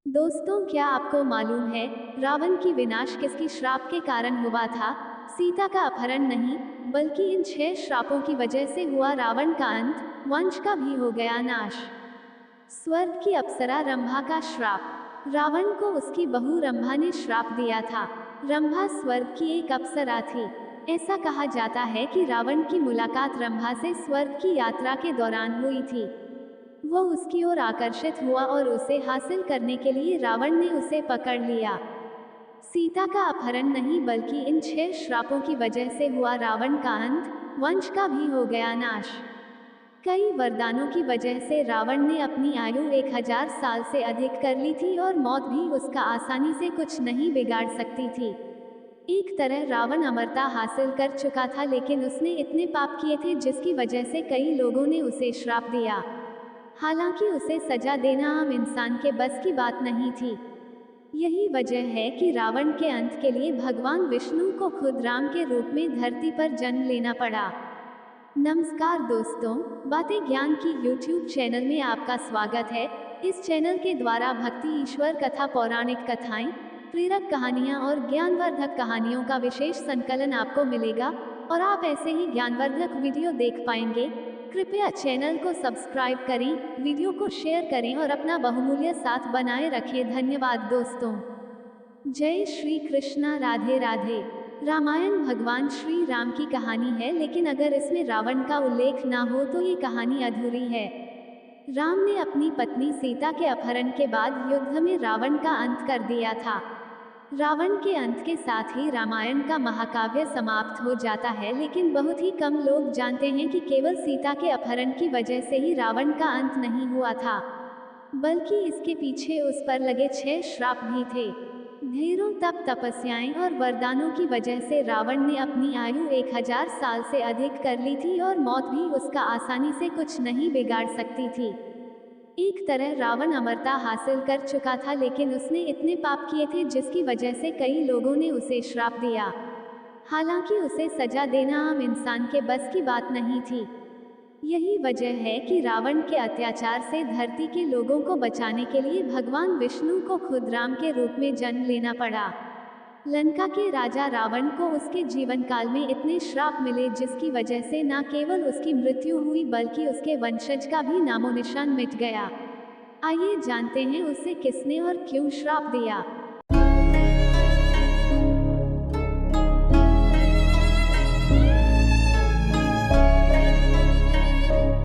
दोस्तों, क्या आपको मालूम है रावण की विनाश किसकी श्राप के कारण हुआ था? सीता का अपहरण नहीं, बल्कि इन 6 श्रापों की वजह से हुआ रावण का अंत, वंश का भी हो गया नाश। स्वर्ग की अप्सरा रंभा का श्राप। रावण को उसकी बहू रंभा ने श्राप दिया था। रंभा स्वर्ग की एक अप्सरा थी। ऐसा कहा जाता है कि रावण की मुलाकात रंभा से स्वर्ग की यात्रा के दौरान हुई थी। वो उसकी ओर आकर्षित हुआ और उसे हासिल करने के लिए रावण ने उसे पकड़ लिया। सीता का अपहरण नहीं, बल्कि इन 6 श्रापों की वजह से हुआ रावण का अंत, वंश का भी हो गया नाश। कई वरदानों की वजह से रावण ने अपनी आयु 1000 साल से अधिक कर ली थी और मौत भी उसका आसानी से कुछ नहीं बिगाड़ सकती थी। एक तरह रावण अमरता हासिल कर चुका था, लेकिन उसने इतने पाप किए थे जिसकी वजह से कई लोगों ने उसे श्राप दिया। हालांकि उसे सजा देना आम इंसान के बस की बात नहीं थी। यही वजह है कि रावण के अंत के लिए भगवान विष्णु को खुद राम के रूप में धरती पर जन्म लेना पड़ा। नमस्कार दोस्तों, बातें ज्ञान की YouTube चैनल में आपका स्वागत है। इस चैनल के द्वारा भक्ति, ईश्वर कथा, पौराणिक कथाएं, प्रेरक कहानियां और ज्ञानवर्धक कहानियों का विशेष संकलन आपको मिलेगा और आप ऐसे ही ज्ञानवर्धक वीडियो देख पाएंगे। कृपया चैनल को सब्सक्राइब करें, वीडियो को शेयर करें और अपना बहुमूल्य साथ बनाए रखें। धन्यवाद दोस्तों। जय श्री कृष्णा, राधे राधे। रामायण भगवान श्री राम की कहानी है, लेकिन अगर इसमें रावण का उल्लेख ना हो तो ये कहानी अधूरी है। राम ने अपनी पत्नी सीता के अपहरण के बाद युद्ध में रावण का अंत कर दिया था। रावण के अंत के साथ ही रामायण का महाकाव्य समाप्त हो जाता है, लेकिन बहुत ही कम लोग जानते हैं कि केवल सीता के अपहरण की वजह से ही रावण का अंत नहीं हुआ था, बल्कि इसके पीछे उस पर लगे 6 श्राप भी थे। ढेरों तप, तपस्याएं और वरदानों की वजह से रावण ने अपनी आयु 1000 साल से अधिक कर ली थी और मौत भी उसका आसानी से कुछ नहीं बिगाड़ सकती थी। एक तरह रावण अमरता हासिल कर चुका था, लेकिन उसने इतने पाप किए थे जिसकी वजह से कई लोगों ने उसे श्राप दिया। हालांकि उसे सजा देना आम इंसान के बस की बात नहीं थी। यही वजह है कि रावण के अत्याचार से धरती के लोगों को बचाने के लिए भगवान विष्णु को खुद राम के रूप में जन्म लेना पड़ा। लंका के राजा रावण को उसके जीवन काल में इतने श्राप मिले जिसकी वजह से न केवल उसकी मृत्यु हुई, बल्कि उसके वंशज का भी नामोनिशान मिट गया। आइए जानते हैं उसे किसने और क्यों श्राप दिया।